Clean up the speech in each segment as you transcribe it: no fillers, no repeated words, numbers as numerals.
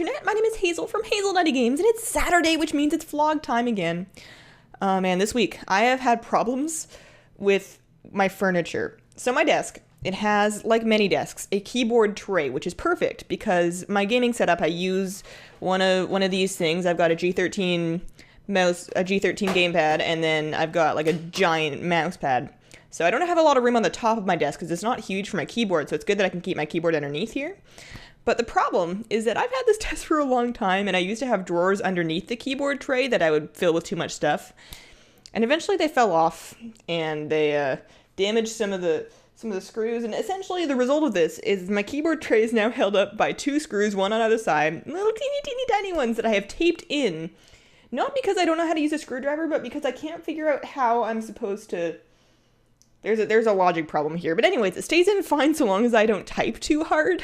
internet. My name is Hazel from Hazelnuttygames, and it's Saturday, which means it's vlog time again. Man, this week I have had problems with my furniture. So my desk, it has, like many desks, a keyboard tray, which is perfect because my gaming setup, I use one of these things. I've got a G13 mouse, a G13 gamepad, and then I've got like a giant mouse pad. So I don't have a lot of room on the top of my desk because it's not huge for my keyboard, so it's good that I can keep my keyboard underneath here. But the problem is that I've had this desk for a long time, and I used to have drawers underneath the keyboard tray that I would fill with too much stuff. And eventually they fell off, and they damaged some of the screws, and essentially the result of this is my keyboard tray is now held up by two screws, one on either side, little teeny tiny ones that I have taped in. Not because I don't know how to use a screwdriver, but because I can't figure out how I'm supposed to... There's a logic problem here. But anyways, it stays in fine so long as I don't type too hard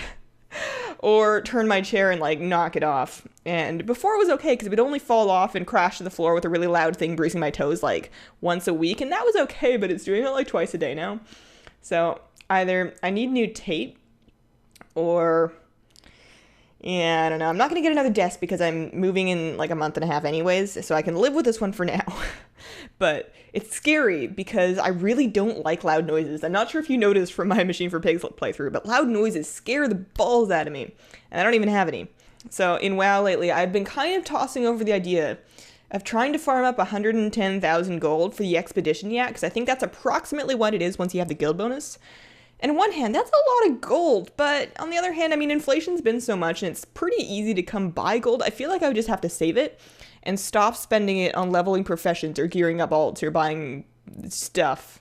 or turn my chair and like knock it off. And before it was okay because it would only fall off and crash to the floor with a really loud thing bruising my toes like once a week. And that was okay, but it's doing it like twice a day now. So either I need new tape or... yeah, I don't know. I'm not going to get another desk because I'm moving in like a month and a half anyways, so I can live with this one for now. But it's scary because I really don't like loud noises. I'm not sure if you noticed from my Machine for Pigs playthrough, but loud noises scare the balls out of me, and I don't even have any. So in WoW lately, I've been kind of tossing over the idea of trying to farm up 110,000 gold for the Expedition Yak, because I think that's approximately what it is once you have the guild bonus. And on one hand, that's a lot of gold, but on the other hand, I mean, inflation's been so much, and it's pretty easy to come by gold. I feel like I would just have to save it and stop spending it on leveling professions or gearing up alts or buying stuff.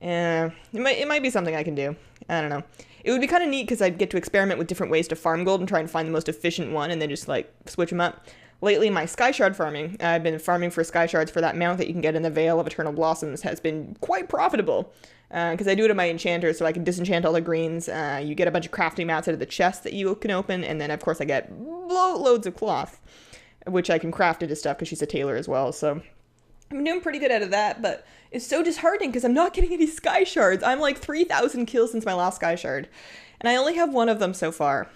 It might be something I can do. I don't know. It would be kind of neat because I'd get to experiment with different ways to farm gold and try and find the most efficient one and then just, like, switch them up. Lately, my Sky Shard farming, I've been farming for Sky Shards for that mount that you can get in the Vale of Eternal Blossoms, has been quite profitable. Because I do it in my enchanter, so I can disenchant all the greens. You get a bunch of crafting mats out of the chest that you can open, and then, of course, I get loads of cloth, which I can craft into stuff because she's a tailor as well, so I'm doing pretty good out of that, but it's so disheartening because I'm not getting any Sky Shards. I'm like 3,000 kills since my last Sky Shard, and I only have one of them so far.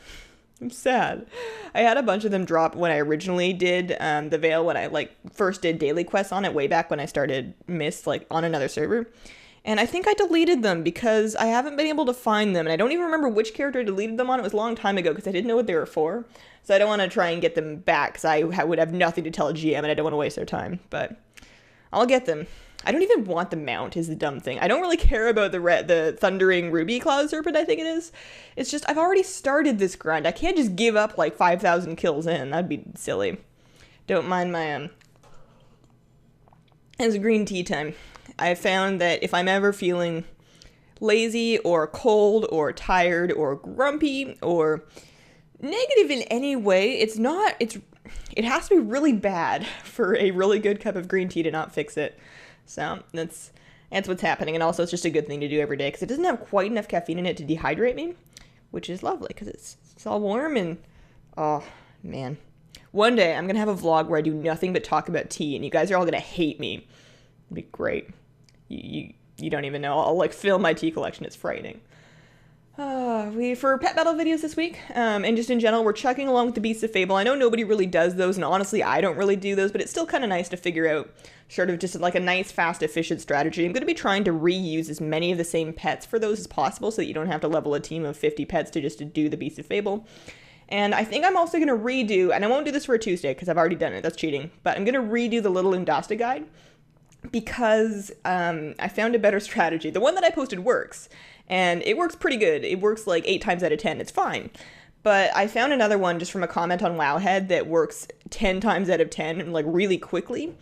I'm sad. I had a bunch of them drop when I originally did the Vale, when I like first did daily quests on it way back when I started Mist, like on another server. And I think I deleted them because I haven't been able to find them. And I don't even remember which character I deleted them on. It was a long time ago because I didn't know what they were for. So I don't want to try and get them back because I would have nothing to tell a GM and I don't want to waste their time. But I'll get them. I don't even want the mount is the dumb thing. I don't really care about the Thundering Ruby Cloud Serpent, I think it is. It's just I've already started this grind. I can't just give up like 5,000 kills in. That'd be silly. Don't mind my... It's green tea time. I found that if I'm ever feeling lazy or cold or tired or grumpy or negative in any way, it has to be really bad for a really good cup of green tea to not fix it. So that's what's happening. And also it's just a good thing to do every day because it doesn't have quite enough caffeine in it to dehydrate me, which is lovely because it's all warm and, oh man. One day I'm going to have a vlog where I do nothing but talk about tea and you guys are all going to hate me. It'd be great. You don't even know. I'll like fill my tea collection. It's frightening. For pet battle videos this week, and just in general, we're chugging along with the Beasts of Fable. I know nobody really does those, and honestly, I don't really do those, but it's still kind of nice to figure out sort of just like a nice, fast, efficient strategy. I'm going to be trying to reuse as many of the same pets for those as possible so that you don't have to level a team of 50 pets to do the Beasts of Fable. And I think I'm also going to redo, and I won't do this for a Tuesday because I've already done it, that's cheating, but I'm going to redo the Little Undasta guide. Because I found a better strategy. The one that I posted works, and it works pretty good. It works like 8 times out of 10. It's fine. But I found another one just from a comment on Wowhead that works 10 times out of 10, like really quickly,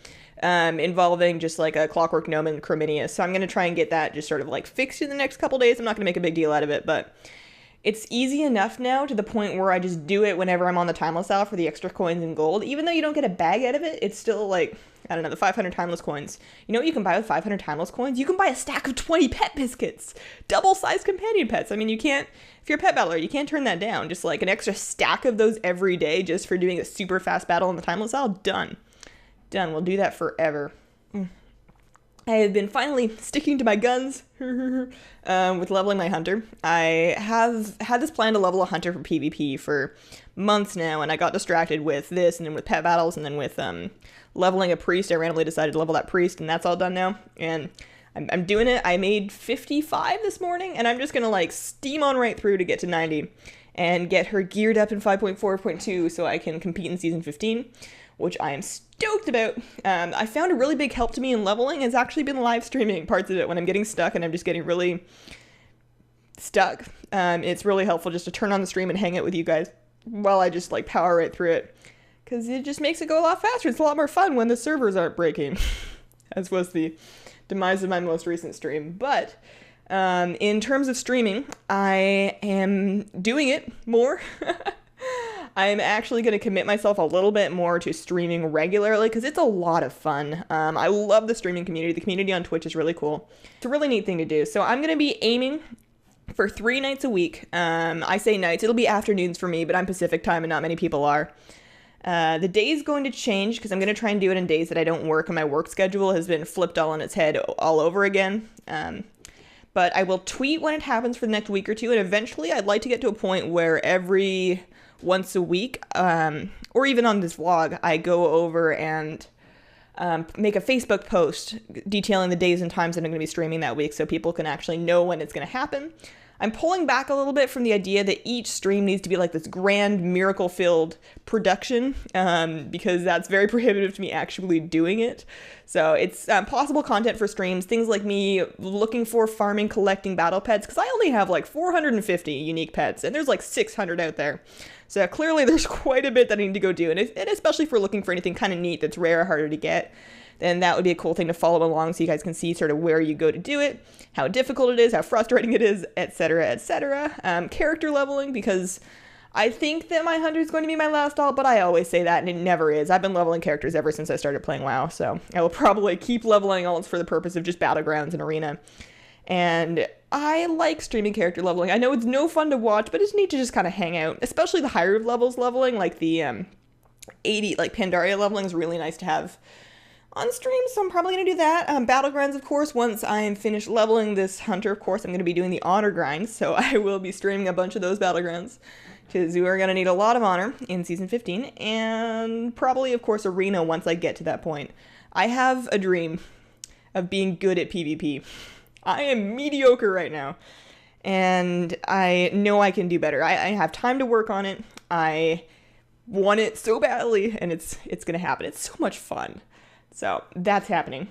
involving just like a Clockwork Gnome and Chrominius. So I'm going to try and get that just sort of like fixed in the next couple days. I'm not going to make a big deal out of it, but it's easy enough now to the point where I just do it whenever I'm on the Timeless Isle for the extra coins and gold. Even though you don't get a bag out of it, it's still like, I don't know, the 500 Timeless coins. You know what you can buy with 500 Timeless coins? You can buy a stack of 20 pet biscuits. Double-sized companion pets. I mean, you can't, if you're a pet battler, you can't turn that down. Just like an extra stack of those every day just for doing a super fast battle in the Timeless Isle. Done. Done. We'll do that forever. I have been finally sticking to my guns with leveling my hunter. I have had this plan to level a hunter for PvP for months now, and I got distracted with this, and then with pet battles, and then with leveling a priest. I randomly decided to level that priest, and that's all done now. And I'm doing it. I made 55 this morning, and I'm just gonna like steam on right through to get to 90 and get her geared up in 5.4.2 so I can compete in season 15. Which I am stoked about. I found a really big help to me in leveling has actually been live streaming parts of it when I'm getting stuck and I'm just getting really stuck. It's really helpful just to turn on the stream and hang out with you guys while I just like power right through it. Because it just makes it go a lot faster. It's a lot more fun when the servers aren't breaking. As was the demise of my most recent stream. But in terms of streaming, I am doing it more. I'm actually going to commit myself a little bit more to streaming regularly because it's a lot of fun. I love the streaming community. The community on Twitch is really cool. It's a really neat thing to do. So I'm going to be aiming for 3 nights a week. I say nights. It'll be afternoons for me, but I'm Pacific time and not many people are. The day's going to change because I'm going to try and do it in days that I don't work, and my work schedule has been flipped all on its head all over again. But I will tweet when it happens for the next week or two, and eventually I'd like to get to a point where every once a week, or even on this vlog, I go over and make a Facebook post detailing the days and times that I'm going to be streaming that week so people can actually know when it's going to happen. I'm pulling back a little bit from the idea that each stream needs to be like this grand miracle-filled production because that's very prohibitive to me actually doing it. So it's possible content for streams, things like me looking for, farming, collecting battle pets, because I only have like 450 unique pets and there's like 600 out there. So clearly there's quite a bit that I need to go do, and especially if we're looking for anything kind of neat that's rare, harder to get, then that would be a cool thing to follow along so you guys can see sort of where you go to do it, how difficult it is, how frustrating it is, etc., etc. Character leveling, because I think that my hunter is going to be my last alt, but I always say that, and it never is. I've been leveling characters ever since I started playing WoW, so I will probably keep leveling alts for the purpose of just battlegrounds and arena. And I like streaming character leveling. I know it's no fun to watch, but it's neat to just kind of hang out, especially the higher levels leveling, like the 80, like Pandaria leveling is really nice to have on stream, so I'm probably going to do that. Battlegrounds, of course, once I'm finished leveling this hunter, of course, I'm going to be doing the honor grind, so I will be streaming a bunch of those battlegrounds, because we are going to need a lot of honor in Season 15, and probably, of course, arena once I get to that point. I have a dream of being good at PvP. I am mediocre right now, and I know I can do better. I have time to work on it. I want it so badly, and it's going to happen. It's so much fun. So that's happening.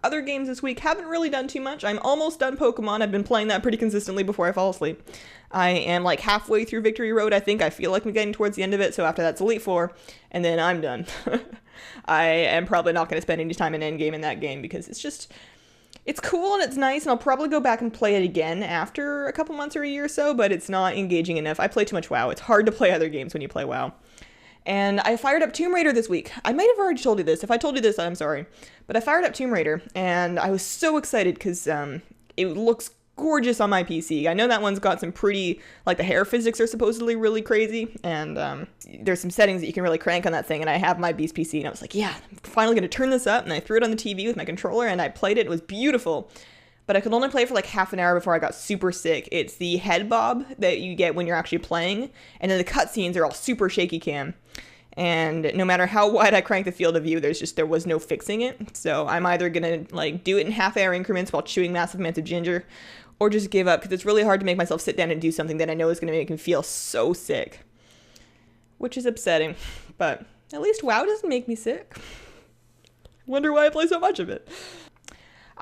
Other games this week, haven't really done too much. I'm almost done Pokemon. I've been playing that pretty consistently before I fall asleep. I am like halfway through Victory Road, I think. I feel like I'm getting towards the end of it, so after that's Elite Four, and then I'm done. I am probably not going to spend any time in Endgame in that game because it's cool and it's nice, and I'll probably go back and play it again after a couple months or a year or so, but it's not engaging enough. I play too much WoW. It's hard to play other games when you play WoW. And I fired up Tomb Raider this week. I might have already told you this. If I told you this, I'm sorry. But I fired up Tomb Raider, and I was so excited because it looks gorgeous on my PC. I know that one's got some pretty, like the hair physics are supposedly really crazy, and there's some settings that you can really crank on that thing, and I have my Beast PC, and I was like, yeah, I'm finally going to turn this up, and I threw it on the TV with my controller, and I played it. It was beautiful. But I could only play for like half an hour before I got super sick. It's the head bob that you get when you're actually playing, and then the cutscenes are all super shaky cam. And no matter how wide I crank the field of view, there was no fixing it. So I'm either gonna like do it in half-hour increments while chewing massive amounts of ginger, or just give up because it's really hard to make myself sit down and do something that I know is gonna make me feel so sick, which is upsetting. But at least WoW doesn't make me sick. Wonder why I play so much of it.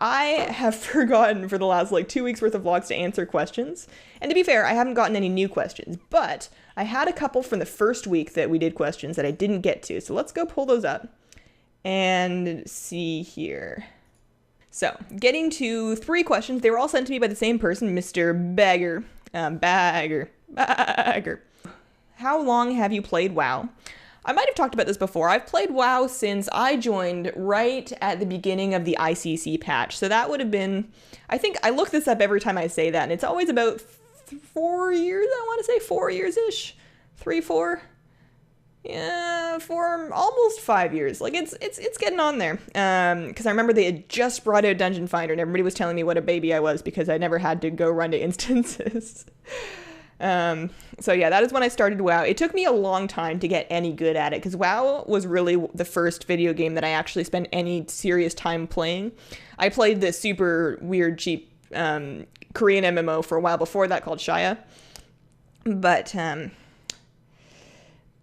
I have forgotten for the last like 2 weeks worth of vlogs to answer questions. And to be fair, I haven't gotten any new questions, but I had a couple from the first week that we did questions that I didn't get to. So let's go pull those up and see here. So getting to 3 questions, they were all sent to me by the same person, Mr. Bagger. Bagger. How long have you played WoW? I might have talked about this before. I've played WoW since I joined right at the beginning of the ICC patch. So that would have been, I think, I look this up every time I say that, and it's always about 4 years, I want to say 4 years-ish. 3, 4? Yeah, for almost 5 years. Like it's getting on there. Because I remember they had just brought out Dungeon Finder, and everybody was telling me what a baby I was because I never had to go run to instances. So yeah, that is when I started WoW. It took me a long time to get any good at it because WoW was really the first video game that I actually spent any serious time playing. I played this super weird, cheap Korean MMO for a while before that called Shaya. But no,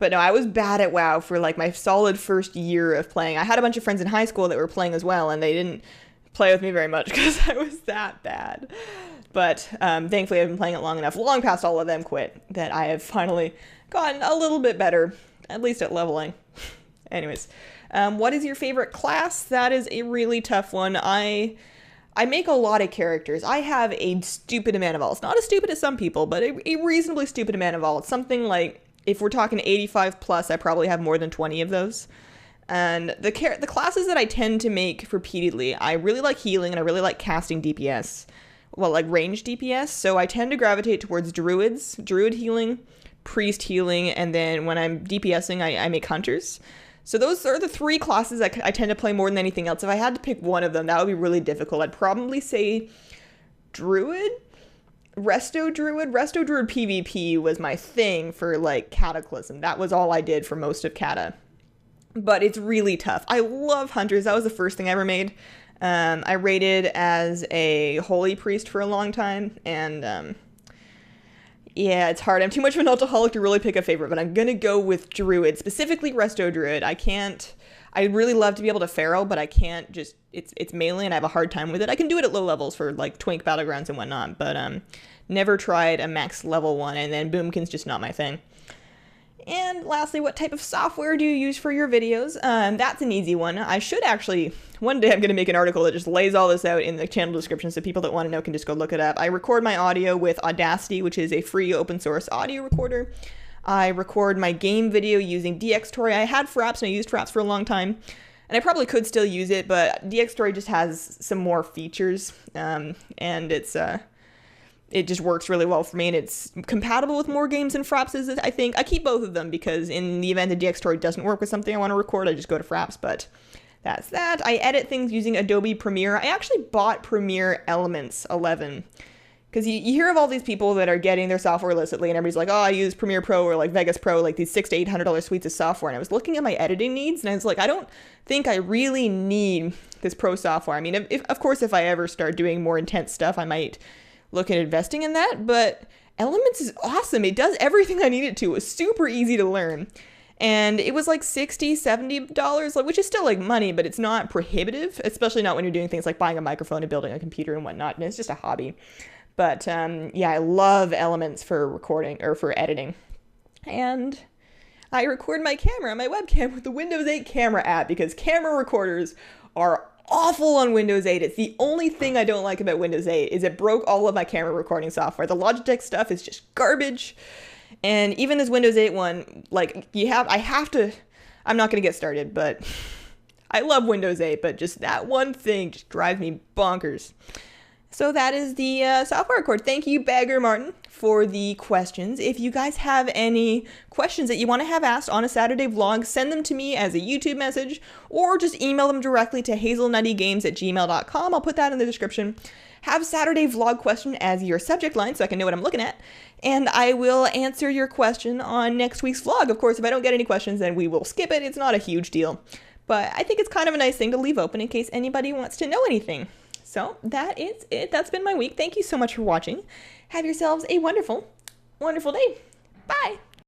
I was bad at WoW for like my solid first year of playing. I had a bunch of friends in high school that were playing as well, and they didn't play with me very much because I was that bad. But thankfully, I've been playing it long enough, long past all of them quit, that I have finally gotten a little bit better, at least at leveling. Anyways, what is your favorite class? That is a really tough one. I make a lot of characters. I have a stupid amount of alts. Not as stupid as some people, but a reasonably stupid amount of alts. Something like, if we're talking 85 plus, I probably have more than 20 of those. And the classes that I tend to make repeatedly, I really like healing and I really like casting DPS. Well, like ranged DPS. So I tend to gravitate towards druids, druid healing, priest healing, and then when I'm DPSing, I make hunters. So those are the three classes I tend to play more than anything else. If I had to pick one of them, that would be really difficult. I'd probably say druid, resto druid PvP was my thing for like Cataclysm. That was all I did for most of Cata. But it's really tough. I love hunters. That was the first thing I ever made. I raided as a holy priest for a long time, and yeah, it's hard. I'm too much of an alcoholic to really pick a favorite, but I'm gonna go with druid, specifically resto druid. I really love to be able to feral, but I can't just, it's melee and I have a hard time with it. I can do it at low levels for like Twink Battlegrounds and whatnot, but never tried a max level one, and then Boomkin's just not my thing. And lastly, what type of software do you use for your videos? That's an easy one. I should actually, one day I'm going to make an article that just lays all this out in the channel description so people that want to know can just go look it up. I record my audio with Audacity, which is a free open source audio recorder. I record my game video using DxTory. I had Fraps and I used Fraps for a long time. And I probably could still use it, but DxTory just has some more features. And it just works really well for me, and it's compatible with more games than Fraps is, I think. I keep both of them because in the event that DxTory doesn't work with something I want to record, I just go to Fraps, but that's that. I edit things using Adobe Premiere. I actually bought Premiere Elements 11 because you hear of all these people that are getting their software illicitly, and everybody's like, oh, I use Premiere Pro or like Vegas Pro, like these $600 to $800 suites of software, and I was looking at my editing needs, and I was like, I don't think I really need this pro software. I mean, of course, if I ever start doing more intense stuff, I might look at investing in that, but Elements is awesome. It does everything I need it to. It was super easy to learn. And it was like $60, $70, which is still like money, but it's not prohibitive, especially not when you're doing things like buying a microphone and building a computer and whatnot. And it's just a hobby. But yeah, I love Elements for recording or for editing. And I record my camera, my webcam, with the Windows 8 camera app because camera recorders are awful on Windows 8. It's the only thing I don't like about Windows 8 is it broke all of my camera recording software. The Logitech stuff is just garbage. And even this Windows 8 one, like I'm not going to get started, but I love Windows 8, but just that one thing just drives me bonkers. So that is the software record. Thank you, Bagger Martin, for the questions. If you guys have any questions that you want to have asked on a Saturday vlog, send them to me as a YouTube message or just email them directly to hazelnuttygames@gmail.com. I'll put that in the description. Have Saturday vlog question as your subject line so I can know what I'm looking at. And I will answer your question on next week's vlog. Of course, if I don't get any questions, then we will skip it. It's not a huge deal. But I think it's kind of a nice thing to leave open in case anybody wants to know anything. So that is it. That's been my week. Thank you so much for watching. Have yourselves a wonderful, wonderful day. Bye.